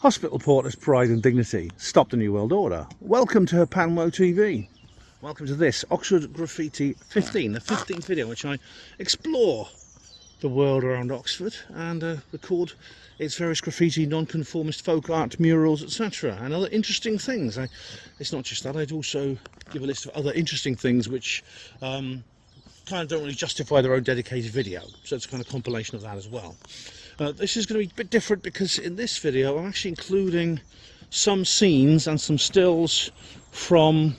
Hospital porters' pride and dignity. Stop the New World Order. Welcome to Panmo TV. Welcome to this Oxford Graffiti 15, the 15th video in which I explore the world around Oxford and record its various graffiti, non-conformist folk art, murals, etc. and other interesting things. It's not just that, I'd also give a list of other interesting things which kind of don't really justify their own dedicated video, so it's a kind of compilation of that as well. This is going to be a bit different because in this video I'm actually including some scenes and some stills from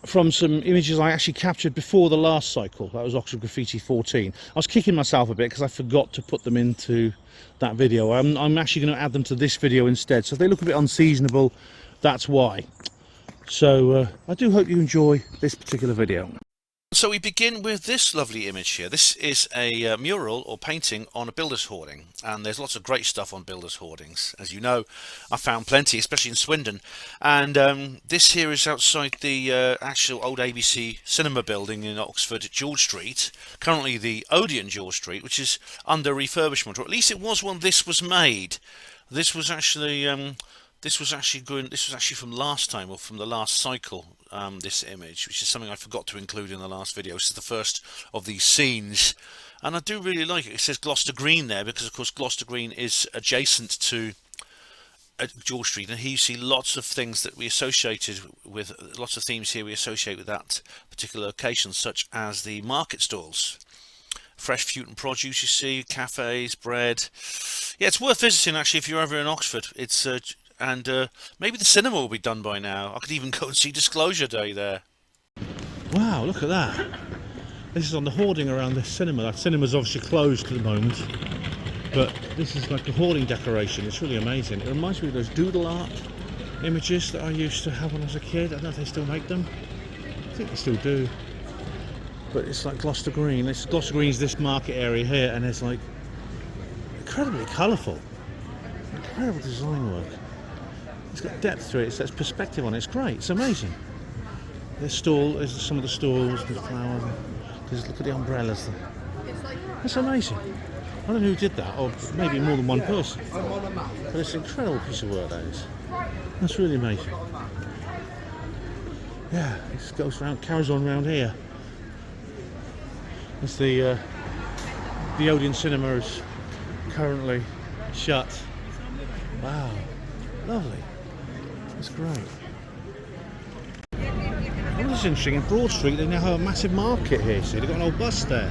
some images I actually captured before the last cycle. That was Oxford Graffiti 14. I was kicking myself a bit because I forgot to put them into that video. I'm actually going to add them to this video instead, so if they look a bit unseasonable, that's why. So I do hope you enjoy this particular video. So we begin with this lovely image here. This is a mural or painting on a builder's hoarding, and there's lots of great stuff on builder's hoardings. As you know, I found plenty, especially in Swindon, and this here is outside the actual old ABC cinema building in Oxford at George Street, currently the Odeon George Street, which is under refurbishment, or at least it was when this was made. This was actually from last time, or from the last cycle, this image, which is something I forgot to include in the last video. This is the first of these scenes, and I do really like it. It says Gloucester Green there because, of course, Gloucester Green is adjacent to George Street, and here you see lots of things that we associated with, lots of themes here we associate with that particular location, such as the market stalls. Fresh fruit and produce, you see, cafes, bread. Yeah, it's worth visiting, actually, if you're ever in Oxford. It's and maybe the cinema will be done by now. I could even go and see Disclosure Day there. Wow, look at that. This is on the hoarding around the cinema. That cinema's obviously closed at the moment, but this is like a hoarding decoration. It's really amazing. It reminds me of those doodle art images that I used to have when I was a kid. I don't know if they still make them. I think they still do. But it's like Gloucester Green. Gloucester Green is this market area here, and it's like incredibly colourful. Incredible design work. It's got depth to it, there's perspective on it, it's great, it's amazing. There's some of the stalls with flowers, just look at the umbrellas. It's amazing. I don't know who did that, or maybe more than one person. But it's an incredible piece of work, that is. That's really amazing. Yeah, it goes around, carries on around here. It's the Odeon Cinema is currently shut. Wow, lovely. That's great. What is interesting, in Broad Street they now have a massive market here, see, they've got an old bus there.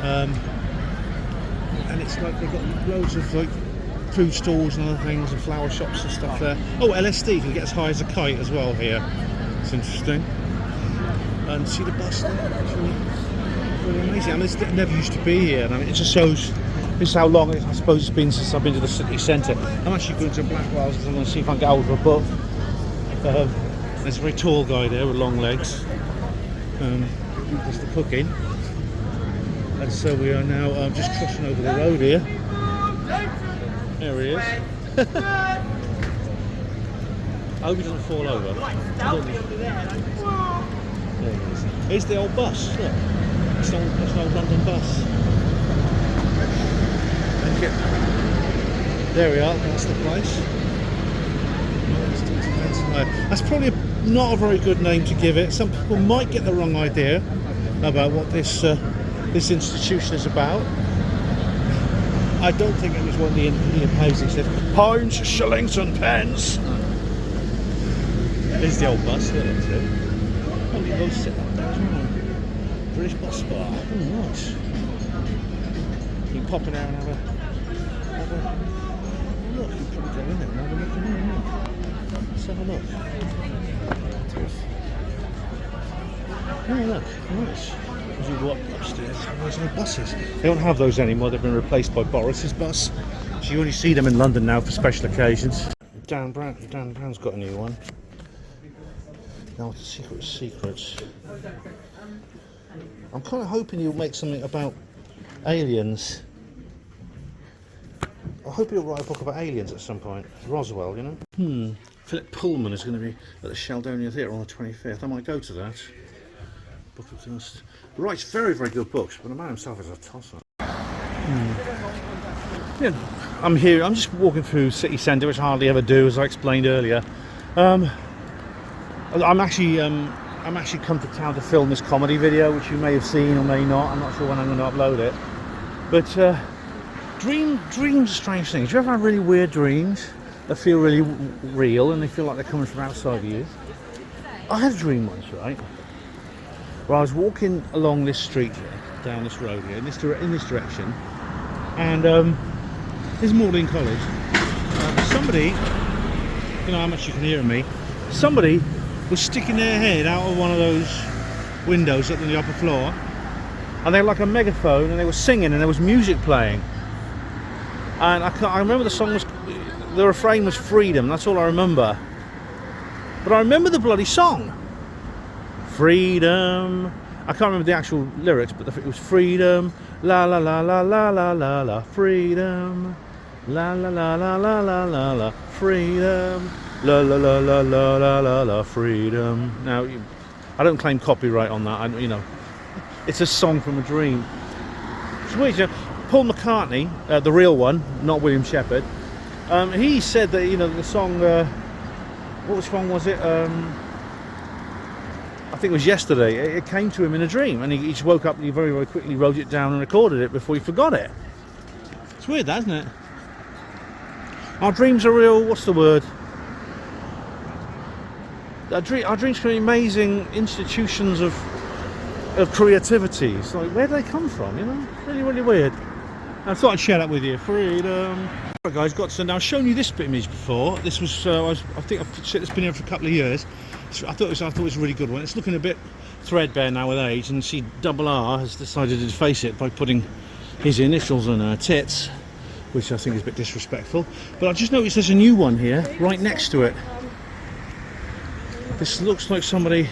And it's like they've got loads of like food stalls and other things and flower shops and stuff there. Oh, LSD can get as high as a kite as well here. It's interesting. And see the bus there? It's really amazing. I mean, this never used to be here, and I mean, it just shows this is how long I suppose it's been since I've been to the city centre. I'm actually going to Blackwell's because I'm going to see if I can get hold of a book. There's a very tall guy there with long legs. There's the cooking. And so we are now just crossing over the road here. There he is. I hope he doesn't fall over. There he is. Here's the old bus. Look. It's an old London bus. There we are, that's the place. That's probably not a very good name to give it. Some people might get the wrong idea about what this institution is about. I don't think it was what Ian Paisley said. Pounds, shillings and pence. There's the old bus, there it is. Oh, you can go sit up there as well. British bus bar. Oh, nice. You can pop in there and have a look. You can probably go in there and have a look in there. Let's have a look. Oh, look, nice. As you walk upstairs, there's no buses. They don't have those anymore, they've been replaced by Boris's bus. So you only see them in London now for special occasions. Dan Brown's got a new one. Now, the secrets. I'm kind of hoping he'll make something about aliens. I hope he'll write a book about aliens at some point. Roswell, you know? Philip Pullman is going to be at the Sheldonian Theatre on the 25th. I might go to that. Book of Dust. He writes very, very good books, but the man himself is a tosser. Yeah, I'm here. I'm just walking through city centre, which I hardly ever do, as I explained earlier. I'm actually come to town to film this comedy video, which you may have seen or may not. I'm not sure when I'm going to upload it. But dreams are strange things. Do you ever have really weird dreams that feel really real and they feel like they're coming from outside of you? I had a dream once, right, where I was walking along this street here, down this road here, in this direction, and this is Magdalen College. Somebody, you know how much you can hear me, somebody was sticking their head out of one of those windows up on the upper floor, and they had like a megaphone, and they were singing, and there was music playing, and I remember the refrain was freedom. That's all I remember, but I remember the bloody song, freedom. I can't remember the actual lyrics, but it was freedom, la la la la la la la la, freedom, la la la la la la la la, freedom, la la la la la la la la, freedom. Now, I don't claim copyright on that. You know, it's a song from a dream. It's weird. You know, Paul McCartney, the real one, not William Shepherd, he said that, you know, the song. Which one was it? I think it was Yesterday. It came to him in a dream, and he just woke up and he very, very quickly wrote it down and recorded it before he forgot it. It's weird, that, isn't it? Our dreams are real. What's the word? Our dreams can be amazing institutions of creativity. It's like, where do they come from? You know, really, really weird. I thought I'd share that with you. Freedom. Right, guys, got to now. I've shown you this image before. This was, I think it's been here for a couple of years. I thought it was a really good one. It's looking a bit threadbare now with age, and see Double R has decided to deface it by putting his initials on her tits, which I think is a bit disrespectful. But I just noticed there's a new one here right next to it. This looks like somebody.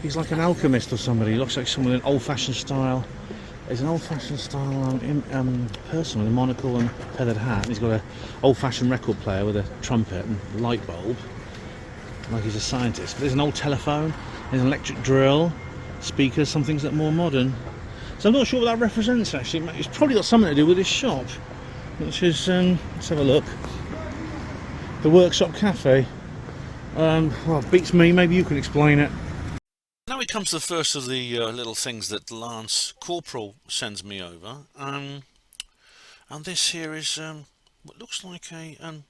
He's like an alchemist or somebody. He looks like someone in old-fashioned style. There's an old-fashioned style person with a monocle and feathered hat. And he's got an old-fashioned record player with a trumpet and light bulb, like he's a scientist. But there's an old telephone, there's an electric drill, speakers, some things that are more modern. So I'm not sure what that represents actually. It's probably got something to do with this shop, which is, let's have a look. The Workshop Cafe. Well, it beats me, maybe you can explain it. Now we come to the first of the little things that Lance Corporal sends me over, and this here is what looks like a I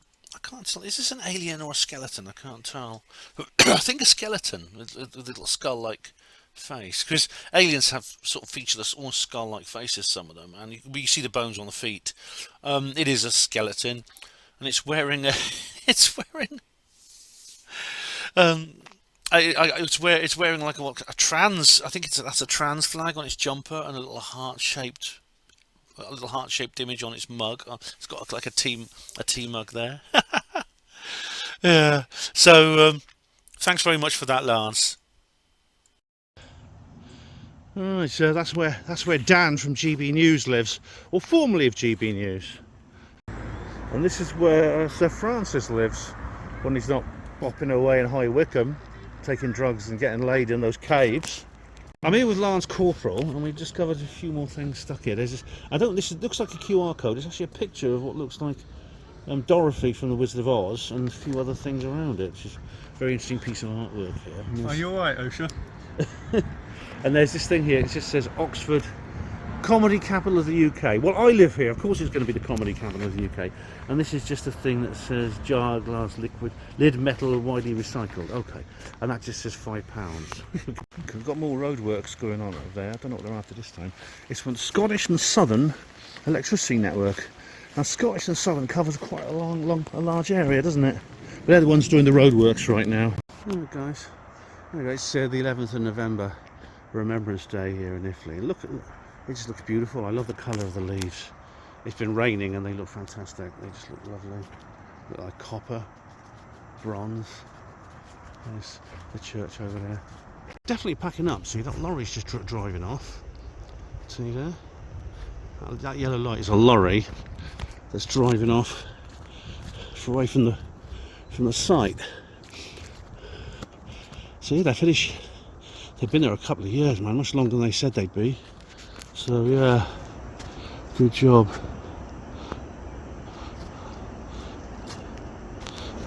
can't tell. Is this an alien or a skeleton? I can't tell. I think a skeleton with a little skull-like face, because aliens have sort of featureless, almost skull-like faces, some of them, and you see the bones on the feet. It is a skeleton, and it's wearing a it's wearing like a trans. I think that's a trans flag on its jumper, and a little heart-shaped image on its mug. It's got like a tea mug there. Yeah. So thanks very much for that, Lance. Right, so that's where Dan from GB News lives, or formerly of GB News. And this is where Sir Francis lives when he's not bopping away in High Wycombe, taking drugs and getting laid in those caves. I'm here with Lance Corporal, and we've discovered a few more things stuck here. There's this, it looks like a QR code. It's actually a picture of what looks like Dorothy from The Wizard of Oz, and a few other things around it. Which is a very interesting piece of artwork here. Are you alright, Osha? And there's this thing here. It just says Oxford, comedy capital of the UK. Well, I live here. Of course, it's going to be the comedy capital of the UK. And this is just a thing that says jar, glass, liquid, lid, metal, widely recycled. Okay, and that just says £5. We've got more roadworks going on over there. I don't know what they're after this time. It's from Scottish and Southern Electricity Network. Now, Scottish and Southern covers quite a large area, doesn't it? But they're the ones doing the roadworks right now. Alright, guys. Anyway, it's the 11th of November, Remembrance Day here in Italy. Look at it, just looks beautiful. I love the colour of the leaves. It's been raining and they look fantastic. They just look lovely. Look like copper, bronze. There's the church over there. Definitely packing up. See, that lorry's just driving off. See there? That yellow light is a lorry that's driving off away from the site. See, they finished. They've been there a couple of years, man, much longer than they said they'd be. So yeah, good job.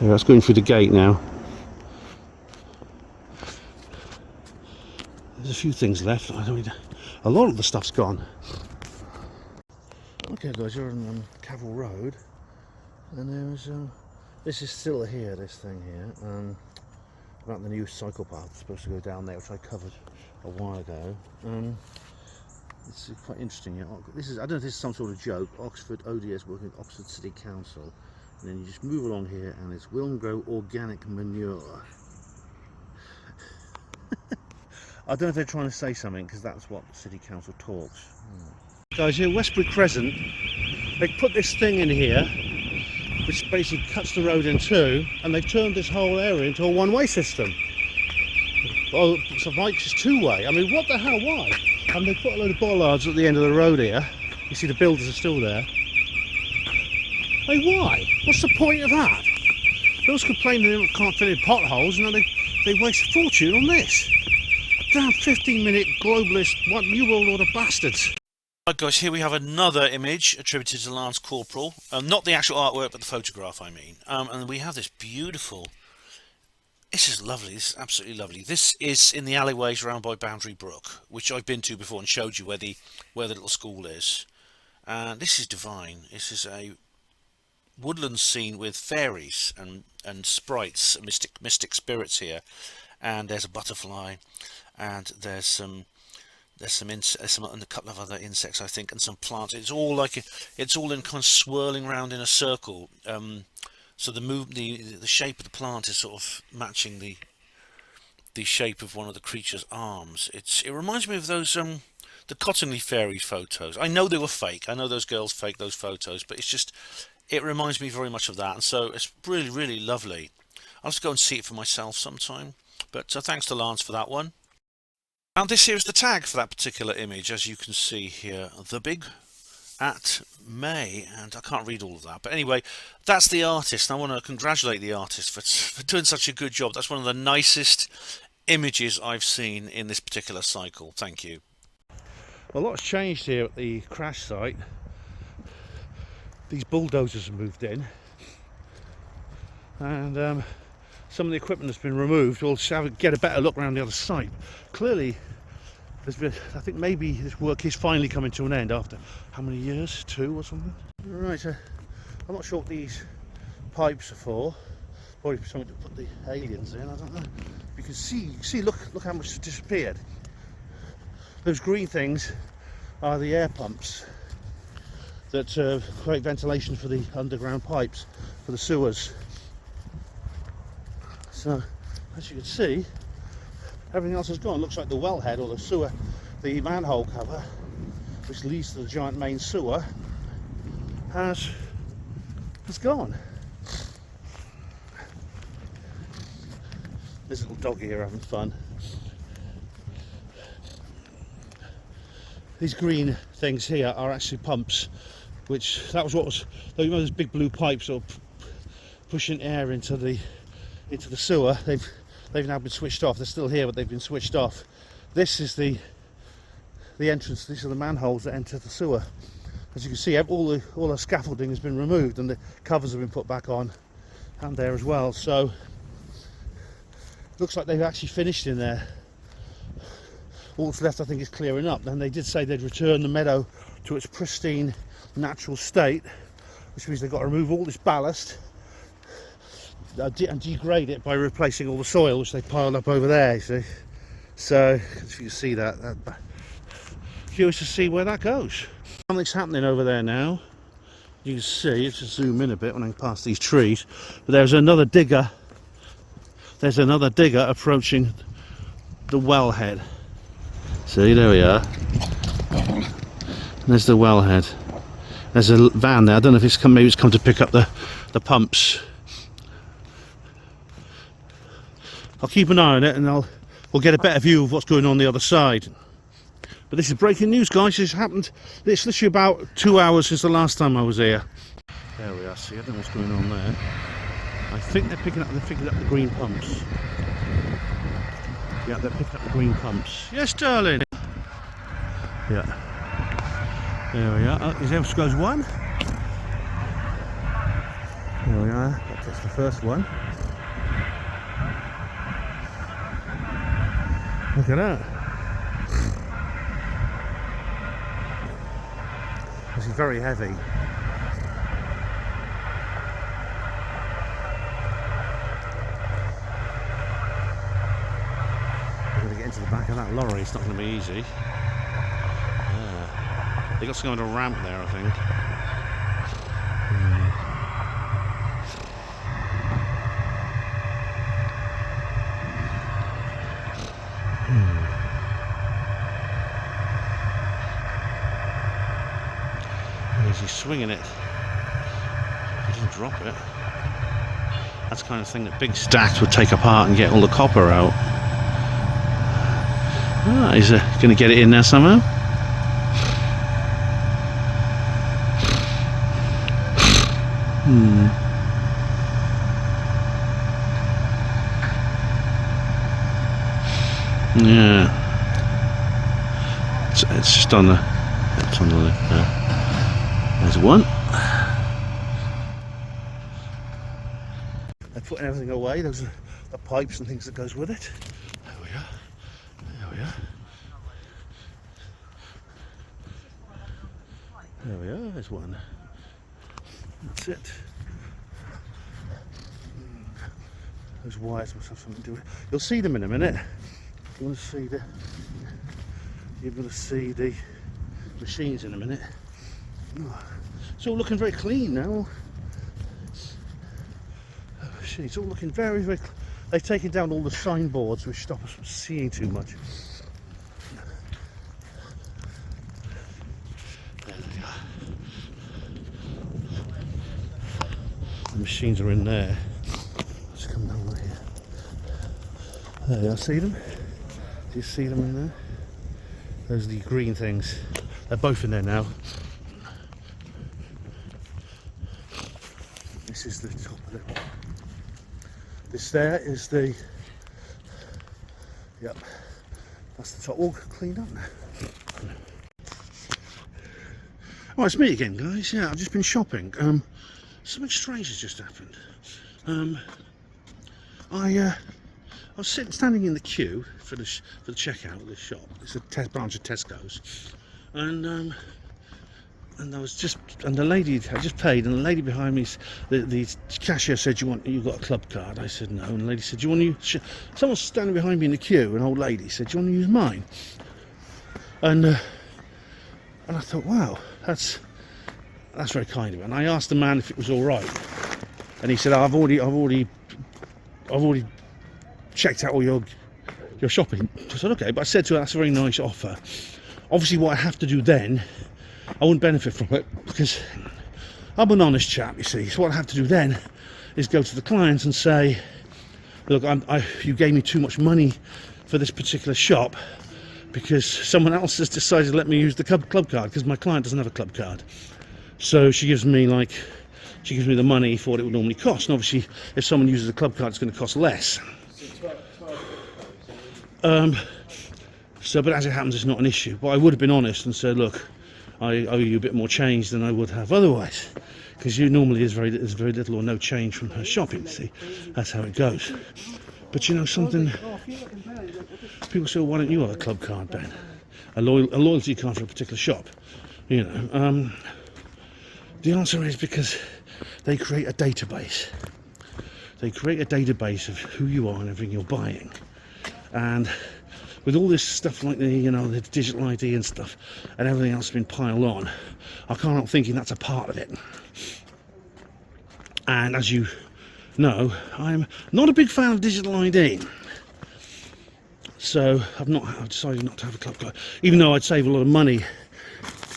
Yeah, that's going through the gate now. There's a few things left. I don't. A lot of the stuff's gone. Okay, guys, you're on Cavill Road, and there's this is still here. This thing here about the new cycle path supposed to go down there, which I covered a while ago. It's quite interesting. Yeah, this is, I don't know if this is some sort of joke. Oxford ODS working with Oxford City Council, and then you just move along here, and it's Wilmgrow organic manure. I don't know if they're trying to say something, because that's what the City Council talks. Guys, here Westbury Crescent, they put this thing in here, which basically cuts the road in two, and they've turned this whole area into a one-way system. Oh, so bikes is two-way. I mean, what the hell? Why? And they put a load of bollards at the end of the road here. You see the builders are still there. Hey, why? What's the point of that? They always complain they can't fill in potholes, and then they waste a fortune on this. Damn 15-minute globalist, what New World Order bastards. Right guys, here we have another image attributed to Lance Corporal. Not the actual artwork, but the photograph, I mean. And we have this beautiful... This is lovely, this is absolutely lovely. This is in the alleyways around by Boundary Brook, which I've been to before and showed you where the little school is. And this is divine. This is a woodland scene with fairies and sprites, mystic spirits here. And there's a butterfly, and there's a couple of other insects, I think, and some plants. It's all like it's all in kind of swirling around in a circle. So the shape of the plant is sort of matching the shape of one of the creature's arms. It reminds me of those the Cottingley fairy photos. I know they were fake. I know those girls faked those photos, but it reminds me very much of that. And so it's really, really lovely. I'll just go and see it for myself sometime. But thanks to Lance for that one. And this here is the tag for that particular image, as you can see here, the big at May, and I can't read all of that, but anyway, that's the artist, and I want to congratulate the artist for doing such a good job. That's one of the nicest images I've seen in this particular cycle. Thank you. A lot's changed here at the crash site. These bulldozers have moved in, and some of the equipment has been removed. We'll get a better look around the other site. Clearly, I think maybe this work is finally coming to an end after how many years? 2 or something? Right, I'm not sure what these pipes are for. Probably something to put the aliens in, I don't know. You can see, look how much has disappeared. Those green things are the air pumps that create ventilation for the underground pipes, for the sewers. So, as you can see, everything else is gone. Looks like the wellhead or the sewer, the manhole cover, which leads to the giant main sewer, has gone. This little dog here having fun. These green things here are actually pumps, which that was what was. You know, those big blue pipes sort of pushing air into the sewer. They've now been switched off. They're still here, but they've been switched off. This is the entrance. These are the manholes that enter the sewer. As you can see, all the scaffolding has been removed, and the covers have been put back on, and there as well. So looks like they've actually finished in there. All that's left, I think, is clearing up. And they did say they'd return the meadow to its pristine natural state, which means they've got to remove all this ballast and degrade it by replacing all the soil which they piled up over there, you see. So if you can see that curious to see where that goes. Something's happening over there now. You can see, let's just zoom in a bit when I pass these trees, but there's another digger approaching the wellhead. See, there we are. There's the wellhead. There's a van there. I don't know if it's come, maybe it's come to pick up the pumps. I'll keep an eye on it, and we'll get a better view of what's going on the other side. But this is breaking news, guys. This happened. It's literally about 2 hours since the last time I was here. There we are. See, I don't know what's going on there. I think they're picking up the green pumps. Yeah, they're picking up the green pumps. Yes, darling. Yeah. There we are. Oh, is there goes one? There we are. there. That's the first one. Look at that. This is very heavy. We're going to get into the back of that lorry. It's not going to be easy. They got some kind of ramp there, I think. He's swinging it. He doesn't drop it. That's the kind of thing that big stacks would take apart and get all the copper out. Ah, he's going to get it in there somehow. Yeah. It's just on the. It's on the left there. There's one. They're putting everything away. Those are the pipes and things that goes with it. There we are. There we are. There we are. There's one. That's it. Those wires must have something to do with it. You'll see them in a minute. You want to see the. You're going to see the machines in a minute. It's all looking very clean now. It's all looking very, very clean. They've taken down all the signboards which stop us from seeing too much. There they are. The machines are in there. Let's come down right here. There you are, see them? Do you see them in there? Those are the green things. They're both in there now. This is the top of it. This there is the. Yep, that's the top. All cleaned up now. Oh, it's me again, guys. Yeah, I've just been shopping. Something strange has just happened. I was standing in the queue for the checkout of this shop. It's a branch of Tesco's, and the lady, I just paid, and the lady behind me, the cashier said, you got a club card? I said no, and the lady said, do you want to use, someone standing behind me in the queue, an old lady, said, do you want to use mine? And I thought, wow, that's very kind of her. And I asked the man if it was all right, and he said, I've already checked out all your shopping. I said, okay, but I said to her, that's a very nice offer. Obviously what I have to do then, I wouldn't benefit from it because I'm an honest chap, you see. So what I have to do then is go to the clients and say, look, you gave me too much money for this particular shop because someone else has decided to let me use the club card because my client doesn't have a club card. So she gives me the money for what it would normally cost. And obviously, if someone uses a club card, it's going to cost less. But as it happens, it's not an issue. But I would have been honest and said, look, I owe you a bit more change than I would have otherwise, because you normally there's very little or no change from her shopping. See, that's how it goes. But you know something, people say, well, why don't you have a club card, Ben? A loyalty card for a particular shop. You know, the answer is because they create a database. They create a database of who you are and everything you're buying, and with all this stuff like the digital ID and stuff and everything else has been piled on, I can't help thinking that's a part of it. And as you know, I'm not a big fan of digital ID, so I've decided not to have a club card, even though I'd save a lot of money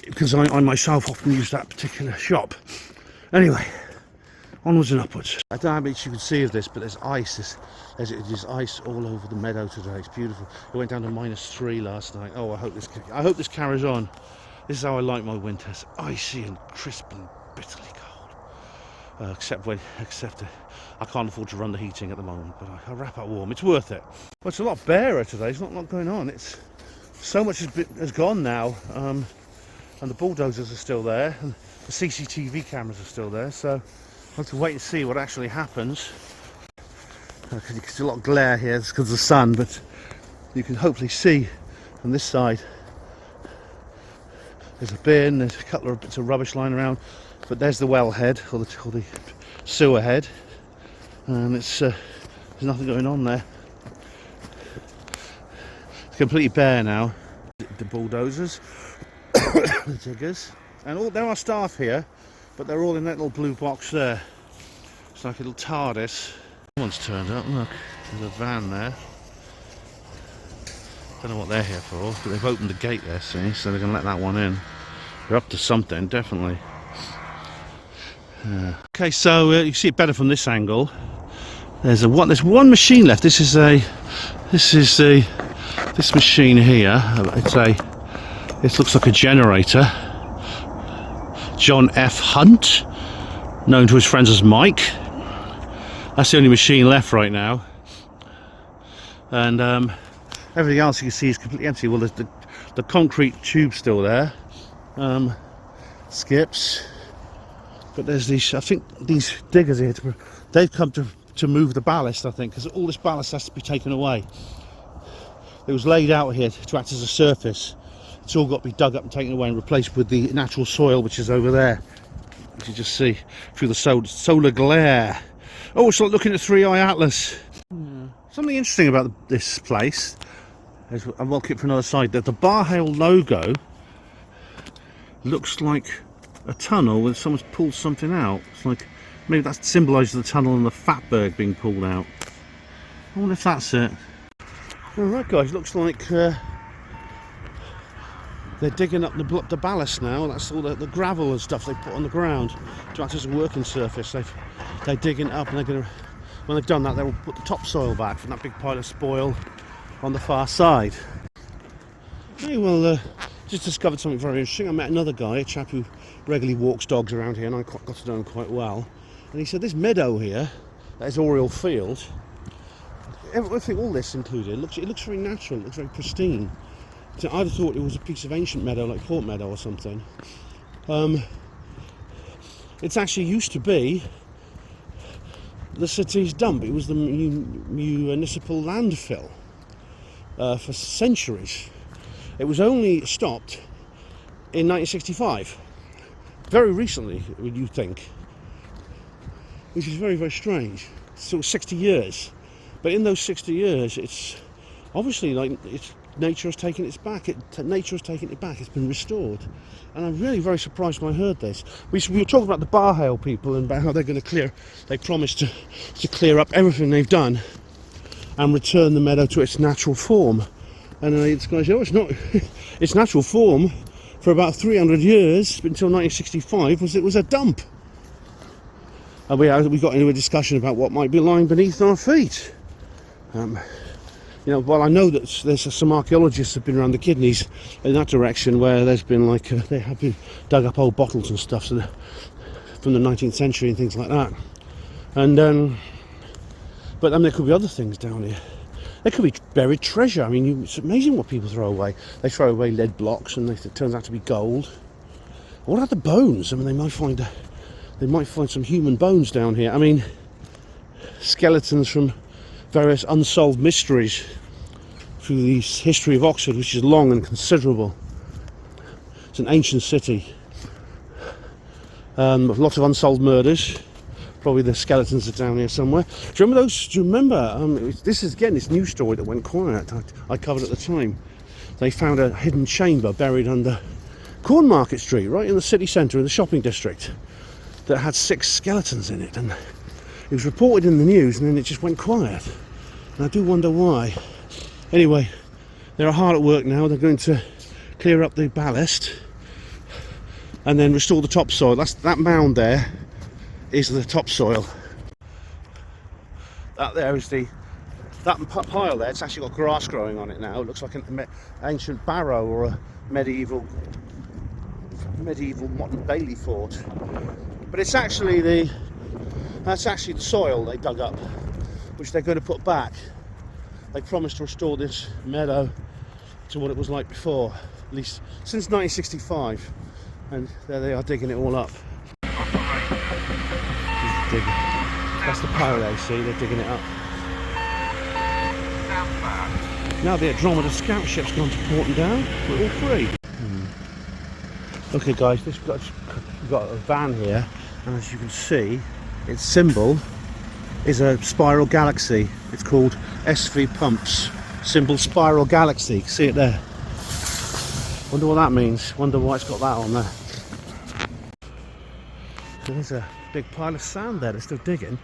because I myself often use that particular shop. Anyway, onwards and upwards. I don't know how much you can see of this, but there's ice. There's ice all over the meadow today. It's beautiful. It went down to -3 last night. Oh, I hope this carries on. This is how I like my winters: icy and crisp and bitterly cold. Except I can't afford to run the heating at the moment, but I wrap up warm. It's worth it. Well, it's a lot barer today. There's not a lot going on. It's so much has gone now, and the bulldozers are still there, and the CCTV cameras are still there. So have to wait and see what actually happens. Because you can see a lot of glare here because of the sun, but you can hopefully see on this side there's a bin, there's a couple of bits of rubbish lying around, but there's the well head, or the sewer head, and there's nothing going on there. It's completely bare now. The bulldozers, the diggers, and there are staff here, but they're all in that little blue box there. It's like a little TARDIS. Someone's turned up, look, there's a van there. Don't know what they're here for, but they've opened the gate there, see, so they're going to let that one in. They're up to something, definitely. Okay, so you see it better from this angle. There's one machine left. This machine here. It looks like a generator. John F. Hunt, known to his friends as Mike. That's the only machine left right now, and everything else you can see is completely empty. Well, there's the concrete tube still there, skips, but there's these. I think these diggers here, they've come to move the ballast. I think because all this ballast has to be taken away. It was laid out here to act as a surface. It's all got to be dug up and taken away and replaced with the natural soil, which is over there, which you just see through the solar glare. Oh, it's like looking at 3i Atlas. Something interesting about this place, and we'll keep for another side, that the Barhale logo looks like a tunnel where someone's pulled something out. It's like, maybe that symbolises the tunnel and the fatberg being pulled out. I wonder if that's it. Alright guys, looks like they're digging up the ballast now. That's all the gravel and stuff they put on the ground to act as a working surface. They're digging it up, and they're going to, when they've done that, they'll put the topsoil back from that big pile of spoil on the far side. Hey, well, just discovered something very interesting. I met another guy, a chap who regularly walks dogs around here, and I got to know him quite well. And he said this meadow here, that is Oriel Field, everything, all this included, it looks very natural, it looks very pristine. So I'd have thought it was a piece of ancient meadow, like Port Meadow or something. It's actually used to be the city's dump. It was the municipal landfill for centuries. It was only stopped in 1965, very recently, would you think, which is very, very strange. So 60 years, but in those 60 years, it's obviously like nature has taken it back. Nature has taken it back. It's been restored, and I'm really very surprised when I heard this. We were talking about the Barhale people and about how they're going to clear. They promised to clear up everything they've done and return the meadow to its natural form. And this guy said, "Oh, it's not. Its natural form for about 300 years until 1965 it was a dump." And we got into a discussion about what might be lying beneath our feet. You know, well, I know that there's some archaeologists have been around the kidneys in that direction, where there's been like they have been dug up old bottles and stuff from the 19th century and things like that. And but I mean, there could be other things down here. There could be buried treasure. I mean, it's amazing what people throw away. They throw away lead blocks, and it turns out to be gold. What about the bones? I mean, they might find some human bones down here. I mean, skeletons from various unsolved mysteries through the history of Oxford, which is long and considerable. It's an ancient city. Lots of unsolved murders. Probably the skeletons are down here somewhere. Do you remember those? Do you remember? This is again this news story that went quiet. I covered at the time. They found a hidden chamber buried under Cornmarket Street, right in the city centre in the shopping district, that had 6 skeletons in it, and it was reported in the news, and then it just went quiet. And I do wonder why. Anyway, they're hard at work now. They're going to clear up the ballast and then restore the topsoil. That mound there is the topsoil. That there is that pile there. It's actually got grass growing on it now. It looks like an ancient barrow or a medieval modern Bailey fort. But it's actually that's actually the soil they dug up, which they're going to put back. They promised to restore this meadow to what it was like before, at least since 1965, and there they are digging it all up. digging. That's the pilot AC, they're digging it up. Now the Andromeda scout ship's gone to port and down. We're all free. Okay guys, we've got a van here, and as you can see, its symbol is a spiral galaxy. It's called SV Pumps. Symbol Spiral Galaxy. See it there? Wonder what that means. Wonder why it's got that on there. So there's a big pile of sand there. They're still digging.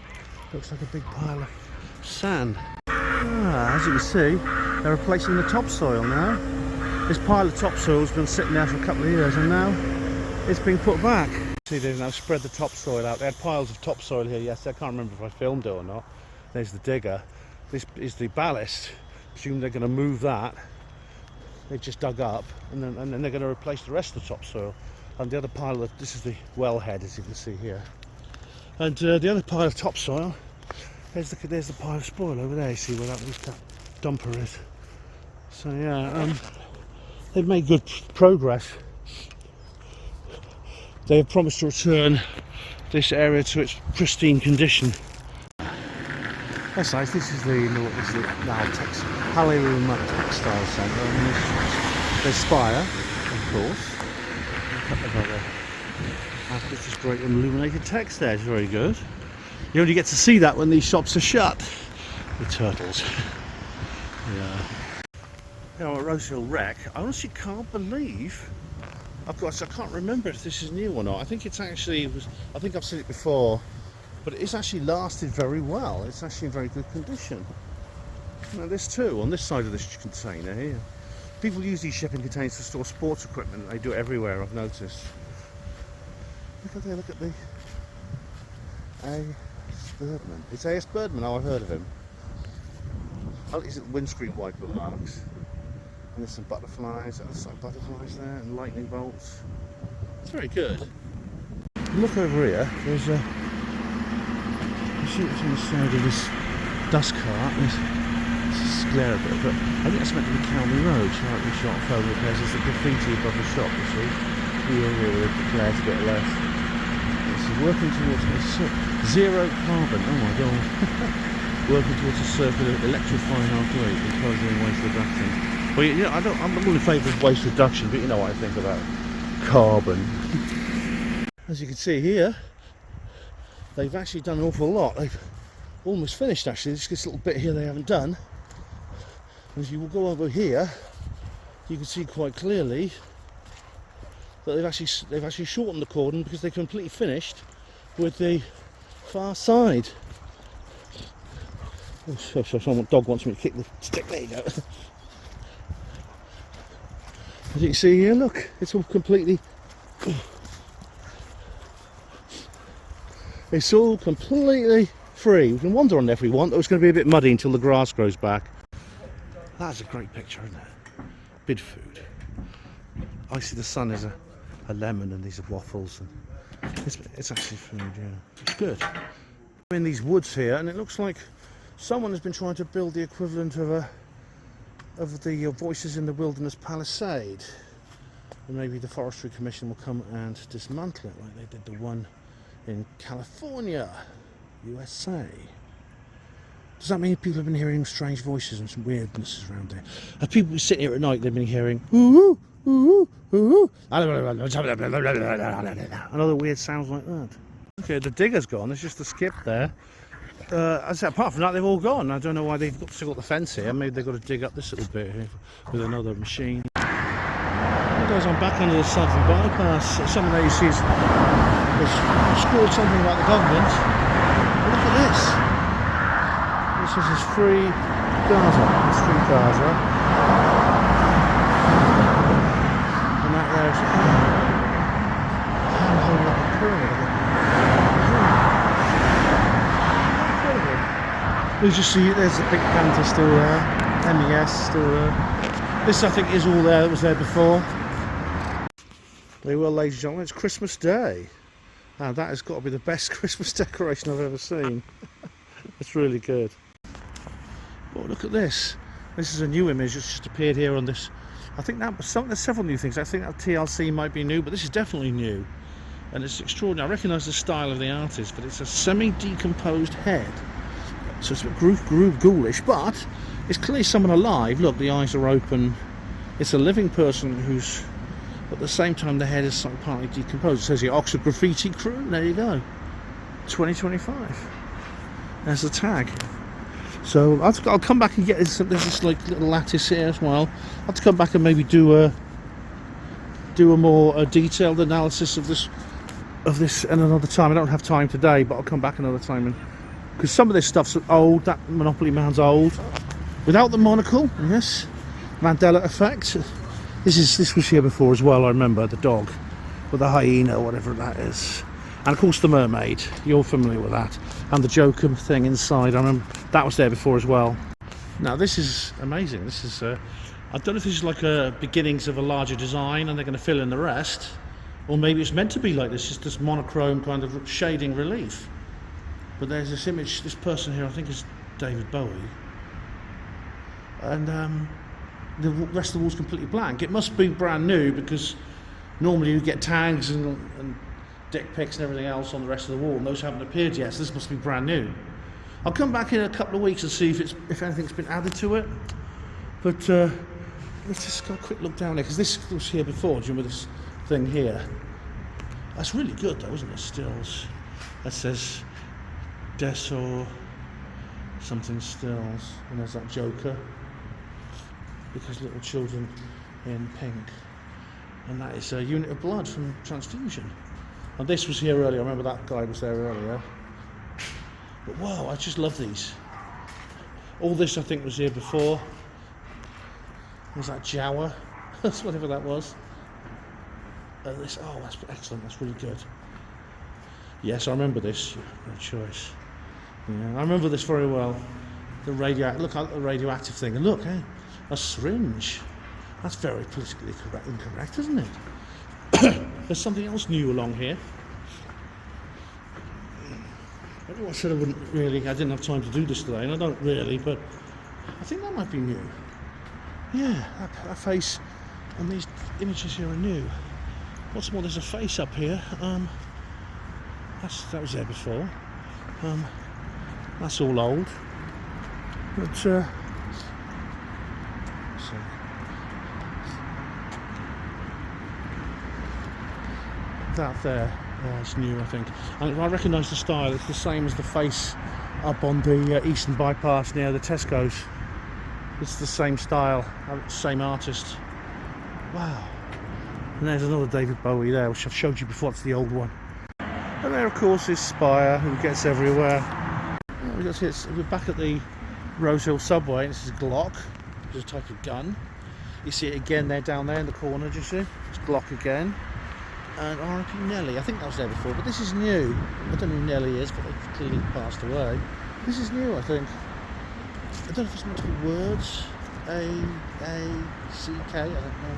Looks like a big pile of sand. As you can see, they're replacing the topsoil now. This pile of topsoil's been sitting there for a couple of years, and now it's being put back. See, they've now spread the topsoil out. They had piles of topsoil here yesterday. I can't remember if I filmed it or not. There's the digger. This is the ballast. Presume they're going to move that. They've just dug up, and then they're going to replace the rest of the topsoil. And the other pile of, this is the wellhead, as you can see here. And the other pile of topsoil, there's the pile of spoil over there. You see where that dumper is. So yeah, they've made good progress. They have promised to return this area to its pristine condition. That's nice. This is the Haliruma Textile Centre. And there's Spire, of course. A couple of other outfits. This great illuminated text there is very good. You only get to see that when these shops are shut. The turtles. Yeah. Now at Rosehill Wreck, I honestly can't believe. I can't remember if this is new or not. I think it's actually. I think I've seen it before, but it's actually lasted very well. It's actually in very good condition. Now this too, on this side of this container here. People use these shipping containers to store sports equipment. They do it everywhere, I've noticed. Look at there, look at the A.S. Birdman. It's A.S. Birdman, oh, I've heard of him. Oh, is it windscreen wiper marks? And there's some butterflies, there's some butterflies there, and lightning bolts. It's very good. Look over here, there's a... You see what's on the side of this dust cart. It's glare a bit, but I think that's meant to be County Road, slightly shot photo repairs. There's a graffiti above the shop, you see. Here with the glare to get less. This is working towards zero carbon, oh my god. Working towards a circular electrifying our fleet, encouraging waste reduction. Well, you know, I'm not in favour of waste reduction, but you know what I think about carbon. As you can see here, they've actually done an awful lot. They've almost finished actually. There's this little bit here they haven't done. As you will go over here, you can see quite clearly that they've actually shortened the cordon because they completely finished with the far side. Oh, someone dog wants me to kick the stick. There you go. As you can see here, look, it's all completely. It's all completely free. We can wander on there if we want. It's going to be a bit muddy until the grass grows back. That's a great picture, isn't it? Bid food. I see the sun is a lemon, and these are waffles, and it's actually food. Yeah, it's good. We're in these woods here, and it looks like someone has been trying to build the equivalent of the Voices in the Wilderness Palisade, and maybe the Forestry Commission will come and dismantle it like they did the one in California, USA. Does that mean people have been hearing strange voices and some weirdnesses around there? Have people been sitting here at night, they've been hearing ooh, ooh, ooh, ooh, and other weird sounds like that? Okay, the digger's gone, there's just a skip there. As I said, apart from that, they've all gone. I don't know why they've still got the fence here. Maybe they've got to dig up this little bit here with another machine. Guys, I'm back under the Southern bypass. Someone there you see has scrawled something about the government. Look at this. This is free Gaza. It's free Gaza. And that there's holding up a pyramid. You just see there's the Pink Panther still there, MES still there. This I think is all there that was there before. Very well, ladies and gentlemen, it's Christmas Day. Now that has got to be the best Christmas decoration I've ever seen. It's really good. Oh, look at this. This is a new image that's just appeared here on this. I think that there's several new things. I think that TLC might be new, but this is definitely new. and it's extraordinary. I recognise the style of the artist, but it's a semi-decomposed head, so it's a bit ghoulish, but it's clearly someone alive. Look, the eyes are open. It's a living person who's, at the same time, the head is sort of partly decomposed. It says here, Oxford Graffiti Crew. There you go, 2025. There's the tag. So I'll come back and get this. There's this like little lattice here as well. I'll have to come back and maybe do a more detailed analysis of this at another time. I don't have time today, but I'll come back another time, because some of this stuff's old. That Monopoly man's old, without the monocle. Yes, Mandela effect. This was here before as well. I remember the dog, or the hyena, whatever that is. And of course the mermaid, you're familiar with that. And the Joker thing inside, I remember that was there before as well. Now this is amazing. This is, I don't know if this is like a beginnings of a larger design and they're going to fill in the rest. Or maybe it's meant to be like this, just this monochrome kind of shading relief. But there's this image, this person here, I think is David Bowie. And the rest of the wall's completely blank. It must be brand new, because normally you get tags and dick pics and everything else on the rest of the wall, and those haven't appeared yet, so this must be brand new. I'll come back in a couple of weeks and see if anything's been added to it. But let's just go a quick look down there, because this was here before. Do you remember this thing here? That's really good though, isn't it? Stills. That says Desor something stills, and there's that Joker, because little children in pink, and that is a unit of blood from transfusion. And this was here earlier. I remember that guy was there earlier. But wow, I just love these. All this I think was here before. Was that Jawa? That's whatever that was. This, oh, that's excellent. That's really good. Yes, I remember this. No choice. Yeah, I remember this very well. The look at the radioactive thing, and look, hey, a syringe. That's very politically incorrect, isn't it? There's something else new along here. I said I didn't have time to do this today, and I don't really, but I think that might be new. Yeah, that face and these images here are new. What's more, there's a face up here. That was there before. That's all old. But that there is new, I think. And I recognise the style. It's the same as the face up on the Eastern Bypass near the Tesco's. It's the same style, same artist. Wow. And there's another David Bowie there, which I've showed you before. It's the old one. And there, of course, is Spire, who gets everywhere. We're back at the Rose Hill subway. This is Glock, which is a type of gun. You see it again there, down there in the corner, do you see? It's Glock again. And R.I.P. Nelly. I think that was there before, but this is new. I don't know who Nelly is, but they've clearly passed away. This is new, I think. I don't know if it's meant to be words. A-C-K, I don't know.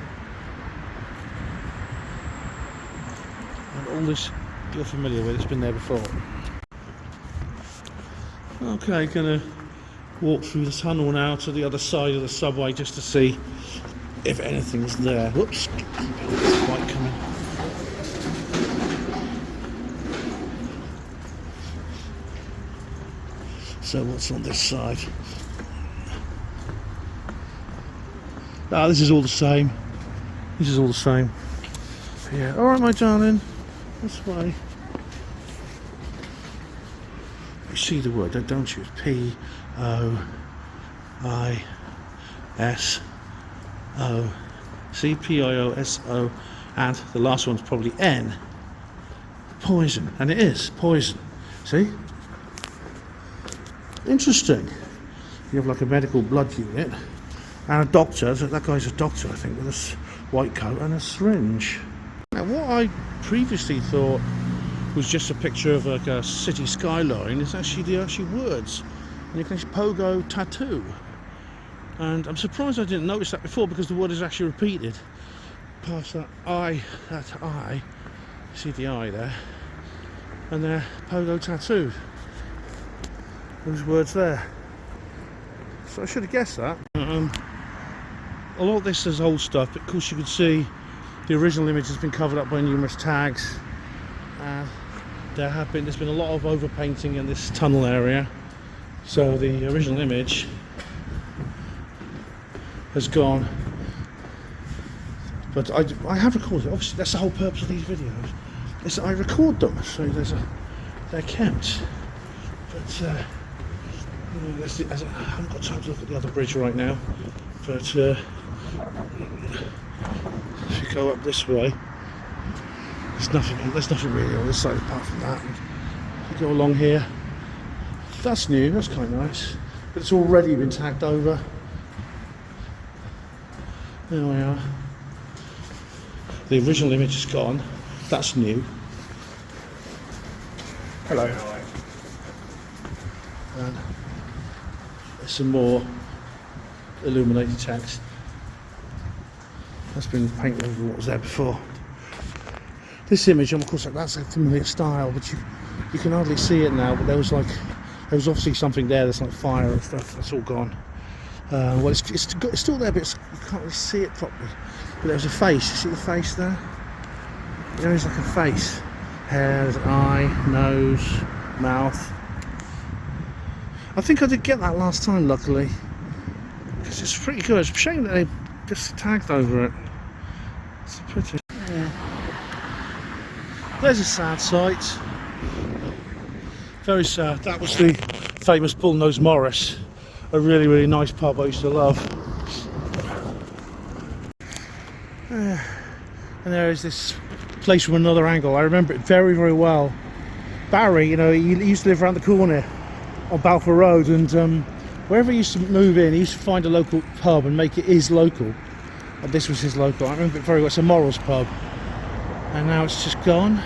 And all this you're familiar with, it's been there before. Okay, gonna walk through the tunnel now to the other side of the subway just to see if anything's there. Whoops, light coming. So what's on this side? Ah, this is all the same. This is all the same. Yeah, alright my darling. This way. You see the word, don't you? It's P-O-I-S-O. See, P-I-O-S-O. And the last one's probably N. Poison. And it is poison. See? Interesting. You have like a medical blood unit and a doctor. So that guy's a doctor, I think, with a white coat and a syringe. Now, what I previously thought was just a picture of like a city skyline is actually the words. And you can see Pogo Tattoo. And I'm surprised I didn't notice that before, because the word is actually repeated. Past that I. See the I there. And there, Pogo Tattoo. Those words there. So I should have guessed that. A lot of this is old stuff, but of course you can see the original image has been covered up by numerous tags. there's been a lot of overpainting in this tunnel area, so the original image has gone. But I have recorded it. Obviously, that's the whole purpose of these videos. Is that I record them, so they're kept. But I haven't got time to look at the other bridge right now. But if you go up this way, there's nothing really on this side apart from that. And if you go along here, that's new. That's kind of nice. But it's already been tagged over. There we are. The original image is gone. That's new. Hello. And there's some more illuminated text. That's been painted over what was there before. This image, of course, that's a familiar style, but you can hardly see it now. But there was obviously something there. There's like fire and stuff. That's all gone. Well, it's still there, but you can't really see it properly. But there's a face. You see the face there? There is like a face. Hair, there's an eye, nose, mouth. I think I did get that last time, luckily. Because it's pretty good. It's a shame that they just tagged over it. It's pretty. Yeah. There's a sad sight. Very sad. That was the famous Bullnose Morris. A really, really nice pub I used to love. And there is this place from another angle. I remember it very, very well. Barry, you know, he used to live around the corner on Balfour Road, and wherever he used to move in, he used to find a local pub and make it his local. And this was his local. I remember it very well. It's a Morris pub, and now it's just gone.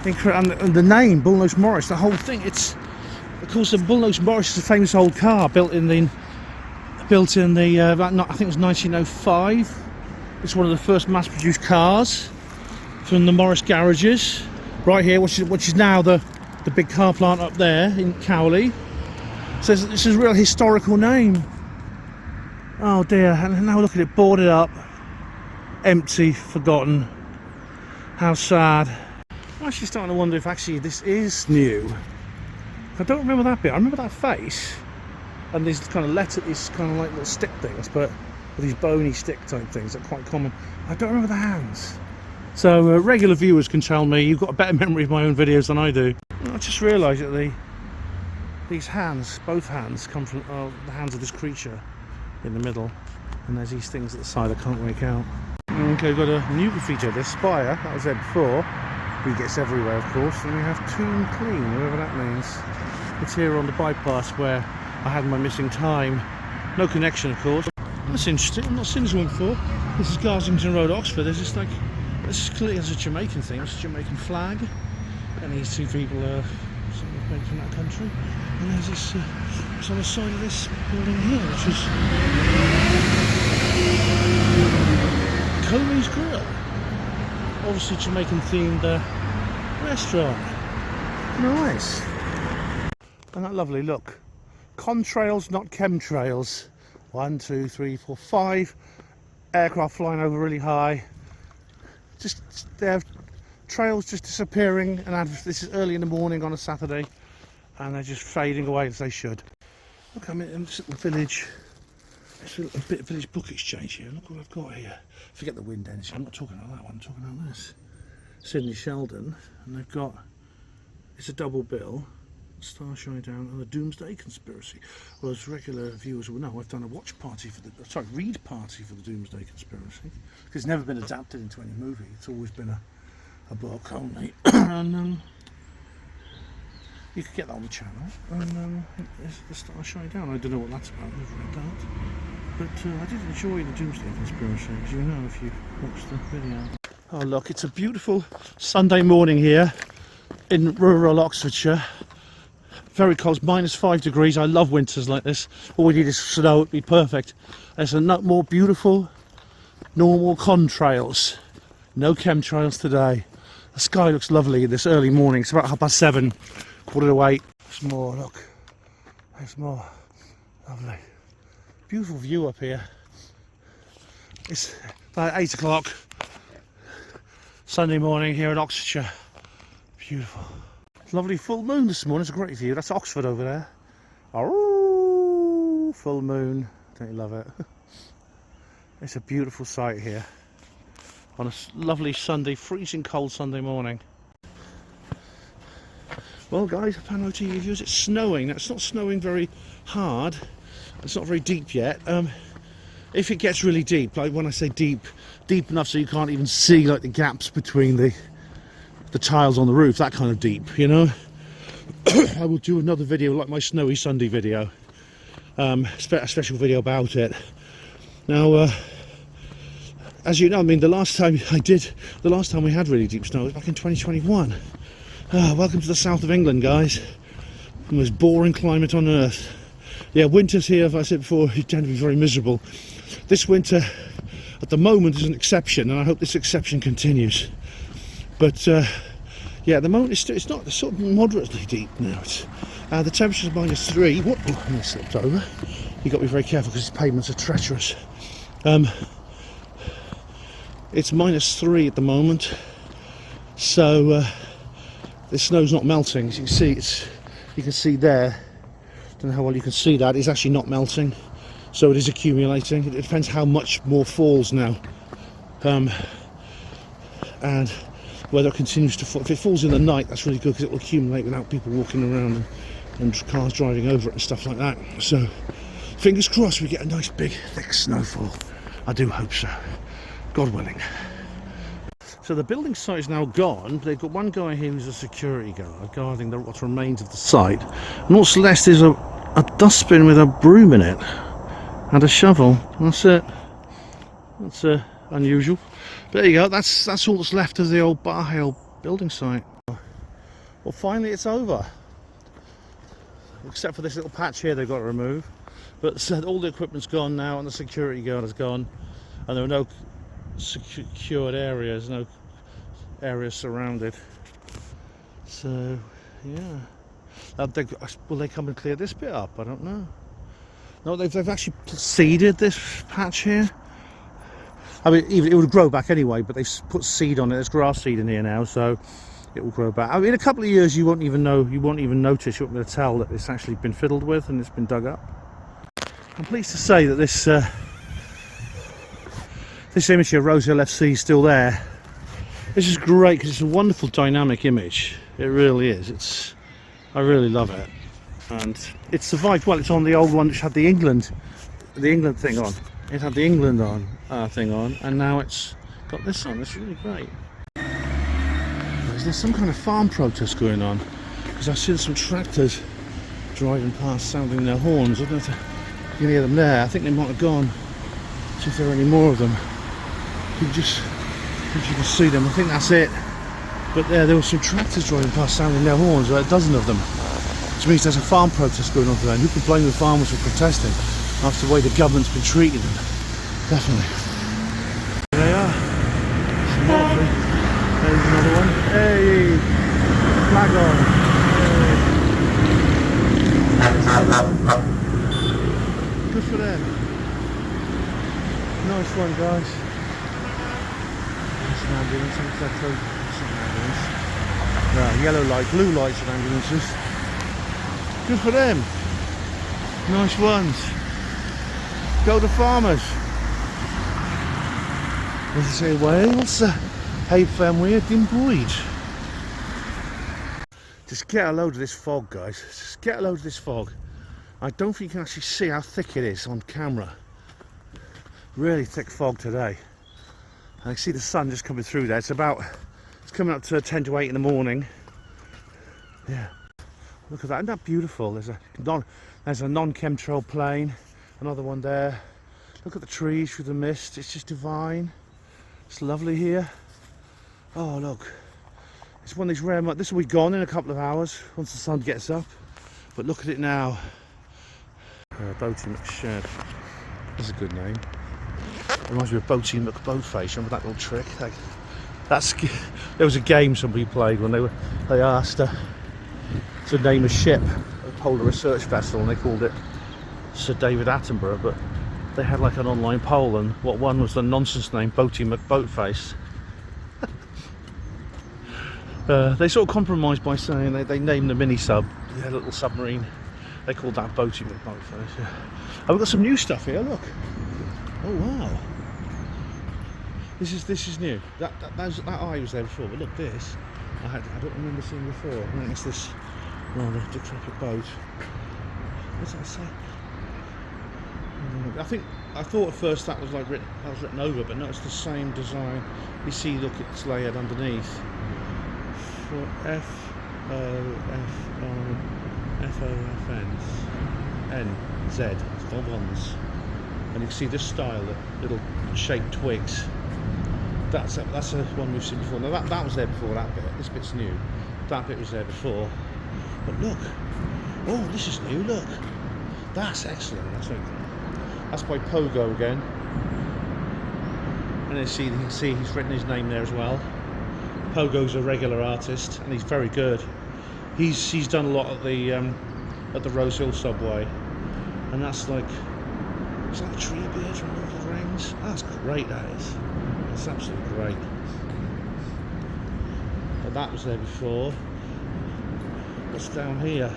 And the name Bullnose Morris, the whole thing. It's, of course, the Bullnose Morris is a famous old car built in the I think it was 1905. It's one of the first mass-produced cars from the Morris garages, right here, which is now the big car plant up there in Cowley. So this is a real historical name. Oh dear! And now look at it, boarded up, empty, forgotten. How sad. I'm actually starting to wonder if actually this is new. I don't remember that bit. I remember that face and these kind of these kind of like little stick things, but these bony stick type things are quite common. I don't remember the hands. So regular viewers can tell me. You've got a better memory of my own videos than I do. I just realised that these hands, both hands, come from the hands of this creature in the middle, and there's these things at the side I can't make out. Okay, we've got a new graffiti, the Spire, that was there before. He gets everywhere, of course, and we have Tomb Clean, whatever that means. It's here on the bypass where I had my missing time. No connection, of course. That's interesting. I've not seen this one before. This is Garsington Road, Oxford. There's just like, this is clearly a Jamaican thing. It's a Jamaican flag, and these two people are from that country. And there's this, it's on the side of this building here, which is Comey's Grill. Obviously Jamaican themed restaurant. Nice. And that lovely look. Contrails, not chemtrails. 1, 2, 3, 4, 5 aircraft flying over really high. Just they have trails just disappearing, and this is early in the morning on a Saturday, and they're just fading away as they should. Look, I'm in this little village. It's a bit of village book exchange here. Look what I've got here. Forget the wind energy. I'm not talking about that one. I'm talking about this. Sydney Sheldon, and they've got, it's a double bill. Star Shine Down and the Doomsday Conspiracy. Well, as regular viewers will know, I've done a read party for the Doomsday Conspiracy, because it's never been adapted into any movie. It's always been a book only. And you could get that on the channel. And it's the Star Shine Down. I don't know what that's about. I've never read that. But I did enjoy the Doomsday Conspiracy, as you know if you watched the video. Oh look, it's a beautiful Sunday morning here in rural Oxfordshire. Very cold, -5 degrees. I love winters like this. All we need is snow, it'd be perfect. There's a lot more beautiful, normal contrails. No chemtrails today. The sky looks lovely this early morning. It's about 7:30, 7:45. There's more, look. There's more. Lovely. Beautiful view up here. It's about 8 o'clock. Sunday morning here in Oxfordshire. Beautiful. Lovely full moon this morning. It's a great view. That's Oxford over there. Oh, full moon. Don't you love it? It's a beautiful sight here on a lovely Sunday, freezing cold Sunday morning. Well guys, Pano TV viewers, it's snowing. Now, it's not snowing very hard. It's not very deep yet. If it gets really deep, like when I say deep, deep enough so you can't even see like the gaps between the tiles on the roof, that kind of deep, you know. I will do another video like my snowy Sunday video, a special video about it. Now, as you know, I mean, the last time we had really deep snow was back in 2021. Welcome to the south of England, guys. The most boring climate on earth. Yeah, winters here, as I said before, tend to be very miserable. This winter, at the moment, is an exception, and I hope this exception continues. But yeah, at the moment it's not sort of moderately deep now. The temperature is -3. Whoop, I slipped over. You've got to be very careful because these pavements are treacherous. It's -3 at the moment, so the snow's not melting. As you can see, you can see there. Don't know how well you can see that. It's actually not melting, so it is accumulating. It depends how much more falls now, and whether it continues to fall. If it falls in the night, that's really good because it will accumulate without people walking around and cars driving over it and stuff like that. So fingers crossed we get a nice big thick snowfall. I do hope so, God willing. So the building site is now gone. They've got one guy here who's a security guard guarding what remains of the site, and what's left is a dustbin with a broom in it and a shovel. That's it. That's unusual. But there you go, that's all that's left of the old Bar Hill building site. Well, finally it's over. Except for this little patch here they've got to remove. But all the equipment's gone now, and the security guard is gone. And there are no secured areas, no areas surrounded. So, yeah. Will they come and clear this bit up? I don't know. No, they've actually seeded this patch here. I mean, it would grow back anyway, but they've put seed on it. There's grass seed in here now, so it will grow back. I mean, in a couple of years, you won't even notice, you won't be able to tell that it's actually been fiddled with and it's been dug up. I'm pleased to say that this image here, Rose Hill FC, is still there. This is great because it's a wonderful dynamic image. It really is. I really love it, and it survived well. It's on the old one which had the England thing on. It had the England thing on, and now it's got this on. It's really great. Is there some kind of farm protest going on? Because I've seen some tractors driving past, sounding their horns. I don't know if you can hear them there. I think they might have gone. See if there are any more of them. You can see them. I think that's it. But there were some tractors driving past, sounding their horns. About a dozen of them. Which means there's a farm protest going on today. And who can blame the farmers for protesting after the way the government's been treating them? Definitely. There they are. There's another one. Hey! Flag on. Hey. Good for them. Nice one, guys. That's an ambulance. That's an ambulance. Yellow light, blue lights and ambulances. Good for them. Nice ones. Go to farmers. As I say, Wales, heb fem weer dim bwyd. Just get a load of this fog, guys. Just get a load of this fog. I don't think you can actually see how thick it is on camera. Really thick fog today. I can see the sun just coming through there. It's coming up to 10 to 8 in the morning. Yeah. Look at that, isn't that beautiful? There's a non-chemtrail plane, another one there. Look at the trees through the mist, it's just divine. It's lovely here. Oh look, it's one of these rare, this will be gone in a couple of hours once the sun gets up. But look at it now. Boaty McShed, that's a good name. Reminds me of Boaty McBoatface, remember that little trick? There was a game somebody played when they asked to name a ship, a polar research vessel, and they called it Sir David Attenborough, but they had like an online poll, and what won was the nonsense name Boaty McBoatface. They sort of compromised by saying they named the mini sub, yeah, little submarine. They called that boating with boat first. Yeah. Oh, we've got some new stuff here. Look. Oh wow. This is new. That eye was there before, but look this. I don't remember seeing before. I think it's this rather decrepit boat. What's that say? I thought at first that was written over, but no, it's the same design. You see, look, it's layered underneath. For F-O-F-N-Z, Vons. And you can see this style, the little shaped twigs. That's a one we've seen before. Now that was there before, that bit. This bit's new. That bit was there before. But look. Oh, this is new, look. That's excellent. That's by Pogo again. And you can see he's written his name there as well. Pogo's a regular artist and he's very good. He's done a lot at the Rose Hill subway. And that's like, is that a tree beard from Lord of the Rings? That's great, that is. That's absolutely great. But that was there before. What's down here?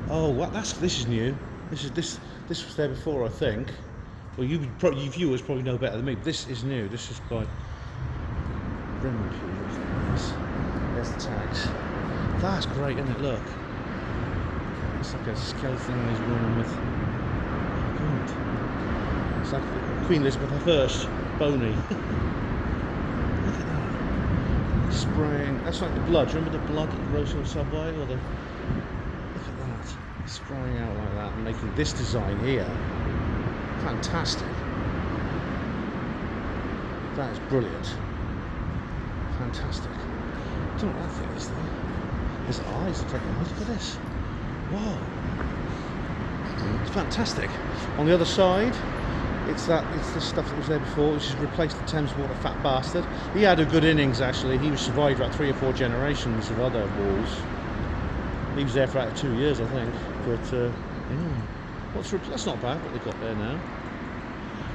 Oh, what? This is new. This was there before, I think. Well, you viewers probably know better than me. But this is new. This is by There's the tags. That's great, isn't it? Look. It's like a skeleton he's running with. Oh, God. It's like Queen Elizabeth I, bony. Look at that. Spraying. That's like the blood. Remember the blood at the Rose Hill subway? Or the. Look at that. Spraying out like that and making this design here. Fantastic. That is brilliant. Fantastic. I don't know what that thing is though. His eyes are taking. Look at this. Wow. It's fantastic. On the other side, it's the stuff that was there before, which has replaced the Thames Water fat bastard. He had a good innings actually. He survived about 3 or 4 generations of other walls. He was there for about 2 years, I think. But yeah. That's not bad what they've got there now.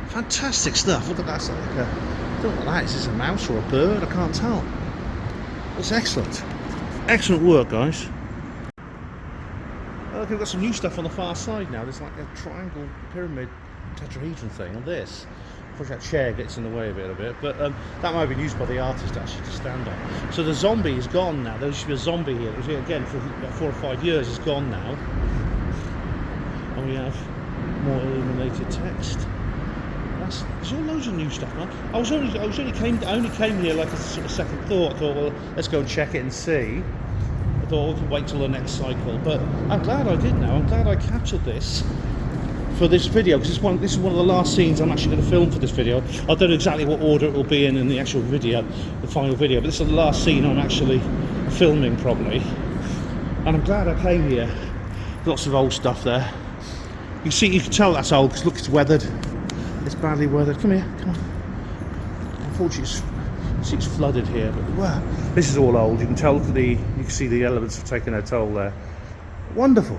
Fantastic stuff. Look at that. I don't know what that is. Is it a mouse or a bird? I can't tell. It's excellent. Excellent work, guys. Look, we've got some new stuff on the far side now. There's like a triangle pyramid tetrahedron thing on this. Unfortunately, that chair gets in the way of it a bit, but that might have been used by the artist actually to stand on. So the zombie is gone now. There used to be a zombie here. It was here again for about 4 or 5 years. It's gone now, and we have more illuminated text. There's all loads of new stuff, man. I only came here like a sort of second thought. I thought, well, let's go and check it and see. I thought we could wait till the next cycle, but I'm glad I did now. I'm glad I captured this for this video, because this is one of the last scenes I'm actually going to film for this video. I don't know exactly what order it will be in the actual video, the final video, but this is the last scene I'm actually filming probably. And I'm glad I came here. Lots of old stuff there. You can tell that's old because look, it's weathered. It's badly weathered. Come here, come on. Unfortunately, it's flooded here, but wow, this is all old. You can tell you can see the elements have taken their toll there. Wonderful.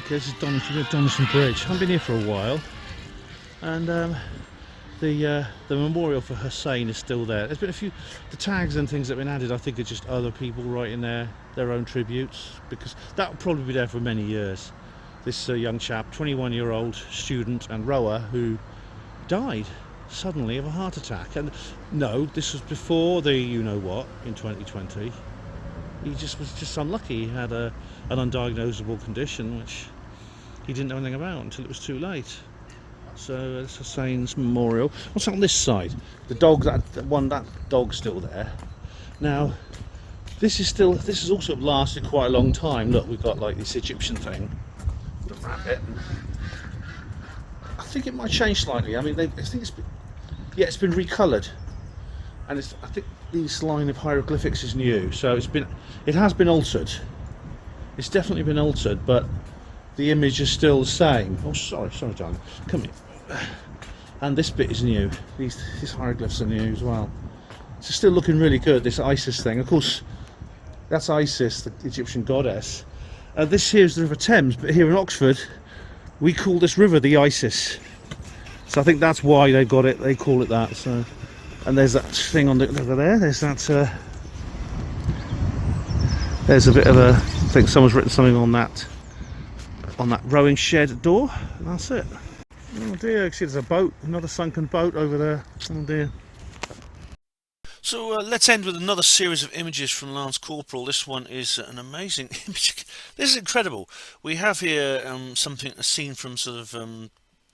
Okay, this is Donison Bridge. I haven't been here for a while, and the memorial for Hussein is still there. There's been a few, the tags and things that have been added. I think are just other people writing their own tributes, because that will probably be there for many years. This young chap, 21-year-old student and rower, who died suddenly of a heart attack. And no, this was before the you-know-what in 2020. He was just unlucky. He had an undiagnosable condition which he didn't know anything about until it was too late. So it's Hussein's memorial. What's on this side? The dog, that dog's still there. Now, this has also lasted quite a long time. Look, we've got like this Egyptian thing. The rabbit. I think it might change slightly. I mean, I think it's been recoloured, and I think this line of hieroglyphics is new, so it has been altered. It's definitely been altered, but the image is still the same. Oh, sorry, darling. Come here. And this bit is new. These hieroglyphs are new as well. It's still looking really good. This Isis thing, of course, that's Isis, the Egyptian goddess. This here is the River Thames, but here in Oxford we call this river the Isis. So I think that's why they got it. They call it that. So, and there's that thing on the over there. There's that. There's a bit of a. I think someone's written something on that rowing shed door. And that's it. Oh dear! See, there's a boat. Another sunken boat over there. Oh dear. So let's end with another series of images from Lance Corporal. This one is an amazing image. This is incredible. We have here a scene from sort of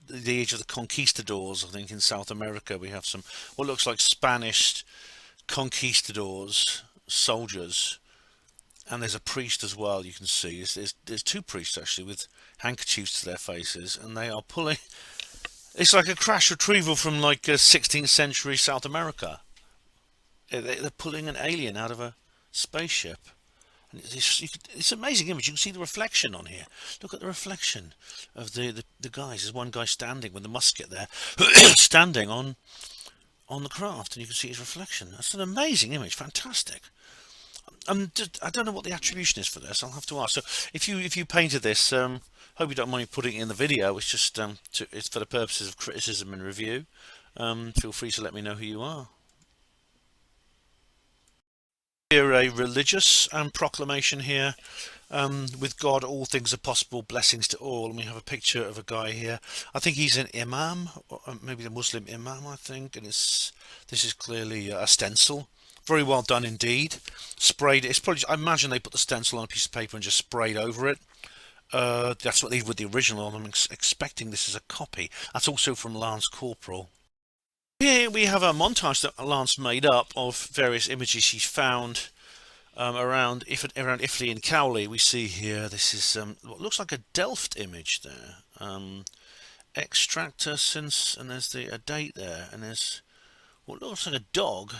the age of the conquistadors, I think, in South America. We have some what looks like Spanish conquistadors, soldiers, and there's a priest as well. You can see there's two priests actually with handkerchiefs to their faces, and they are pulling. It's like a crash retrieval from like 16th century South America. They're pulling an alien out of a spaceship. And it's an amazing image. You can see the reflection on here. Look at the reflection of the guys. There's one guy standing with the musket there, standing on the craft, and you can see his reflection. That's an amazing image. Fantastic. I don't know what the attribution is for this. I'll have to ask. So if you painted this, hope you don't mind putting it in the video. It's just it's for the purposes of criticism and review. Feel free to let me know who you are. Here a religious proclamation here. With God all things are possible, blessings to all. And we have a picture of a guy here. I think he's an imam, or maybe a Muslim imam, I think. And this is clearly a stencil. Very well done indeed. Sprayed. It's probably, I imagine they put the stencil on a piece of paper and just sprayed over it. That's what they did with the original. I'm expecting this is a copy. That's also from Lance Corporal. Here we have a montage that Lance made up of various images he's found around Italy and Cowley. We see here, this is what looks like a Delft image there. Extractor since, and there's a date there, and there's what looks like a dog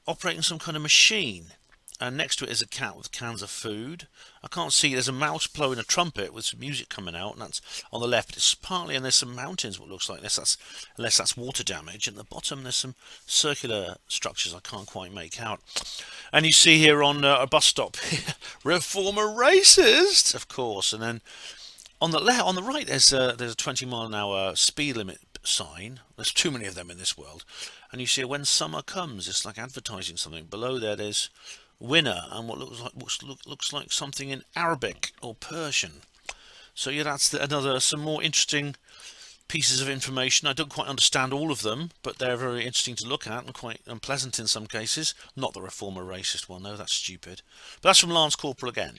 operating some kind of machine. And next to it is a cat with cans of food. I can't see. There's a mouse blowing a trumpet with some music coming out, and that's on the left. It's partly, and there's some mountains. What looks like this. Unless that's water damage. And at the bottom, there's some circular structures I can't quite make out. And you see here on a bus stop, reformer racist, of course. And then on the right, there's a 20-mile-an-hour speed limit sign. There's too many of them in this world. And you see when summer comes, it's like advertising something. Below there's winner and what looks like something in Arabic or Persian. So yeah, that's some more interesting pieces of information. I don't quite understand all of them, but they're very interesting to look at and quite unpleasant in some cases. Not the reformer racist one, no, that's stupid. But that's from Lance Corporal again.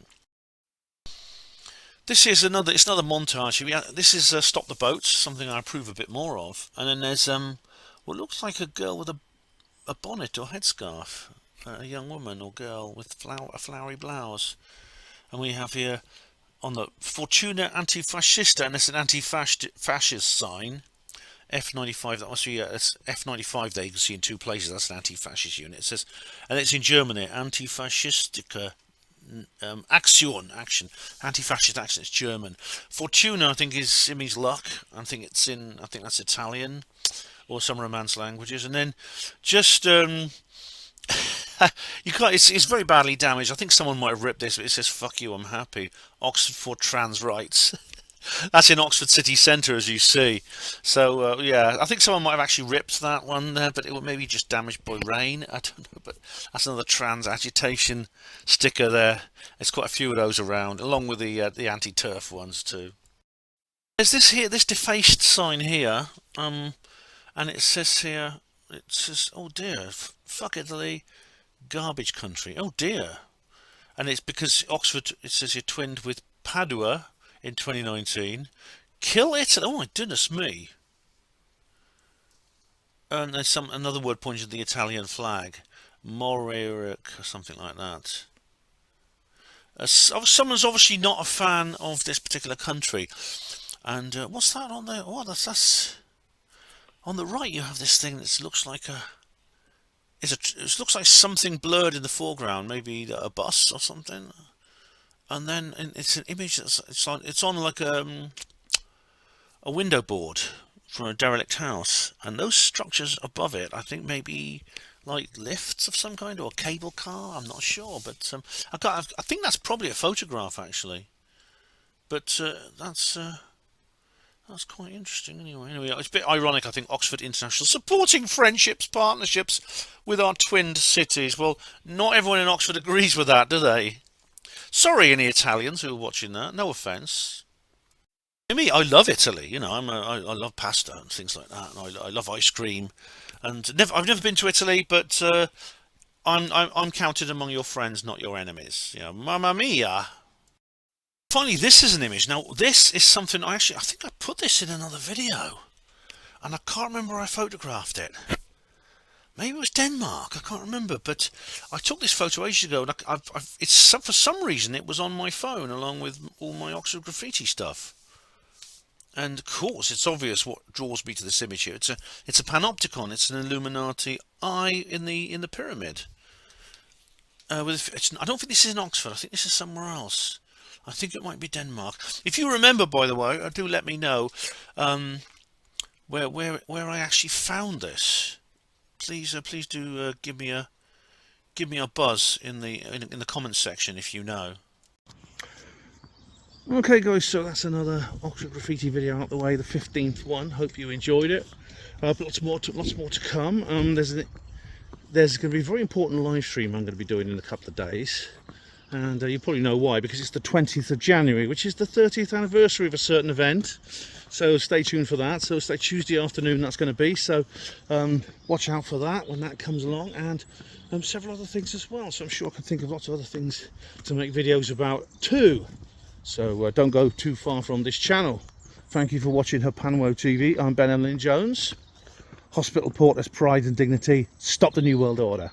This is another montage. This is Stop the Boats, something I approve a bit more of. And then there's what looks like a girl with a bonnet or headscarf. A young woman or girl with a flowery blouse. And we have here on the Fortuna Antifascista, and it's an anti-fascist sign. F95, that must be it's F95 there, you can see in two places. That's an anti-fascist unit. It says, and it's in Germany, Antifaschistische action, anti-fascist action. It's German. Fortuna, I think, it means luck. I think that's Italian or some Romance languages. And then just you can't. It's very badly damaged. I think someone might have ripped this, but it says "fuck you, I'm happy." Oxford for trans rights. That's in Oxford city centre, as you see. So yeah, I think someone might have actually ripped that one there, but it was maybe just damaged by rain. I don't know, but that's another trans agitation sticker there. There's quite a few of those around, along with the anti-turf ones too. There's this defaced sign here, and it says here, it says, "Oh dear, fuck Italy, garbage country." Oh dear. And it's because Oxford, it says you're twinned with Padua in 2019. Kill Italy. Oh my goodness me. And there's another word pointing to the Italian flag. Moreric or something like that. Someone's obviously not a fan of this particular country. And what's that on there? Oh, that's on the right. You have this thing that looks like it looks like something blurred in the foreground, maybe a bus or something. And then it's an image that's it's on like a window board from a derelict house, and those structures above it, I think maybe like lifts of some kind or a cable car. I'm not sure, but I think that's probably a photograph actually. But that's That's quite interesting anyway. It's a bit ironic, I think, Oxford International supporting friendships, partnerships with our twinned cities. Well, not everyone in Oxford agrees with that, do they? Sorry, any Italians who are watching that. No offence. Me, I love Italy. You know, I love pasta and things like that. And I love ice cream. And I've never been to Italy, but I'm counted among your friends, not your enemies. You know, Mamma mia. Finally, this is an image. Now, this is something I think I put this in another video, and I can't remember where I photographed it. Maybe it was Denmark. I can't remember, but I took this photo ages ago, and for some reason it was on my phone along with all my Oxford Graffiti stuff. And of course, it's obvious what draws me to this image here. It's a panopticon. It's an Illuminati eye in the pyramid. I don't think this is in Oxford. I think this is somewhere else. I think it might be Denmark. If you remember, by the way, do let me know where I actually found this. Please do give me a buzz in the comments section if you know. Okay, guys, so that's another Oxford Graffiti video out the way, the 15th one. Hope you enjoyed it. Lots more to come. There's going to be a very important live stream I'm going to be doing in a couple of days. And you probably know why, because it's the 20th of January, which is the 30th anniversary of a certain event. So stay tuned for that. So stay Tuesday afternoon, that's going to be. So watch out for that when that comes along, and several other things as well. So I'm sure I can think of lots of other things to make videos about too. So don't go too far from this channel. Thank you for watching Panwo TV. I'm Ben Emlyn Jones. Hospital Port as pride and dignity. Stop the New World Order.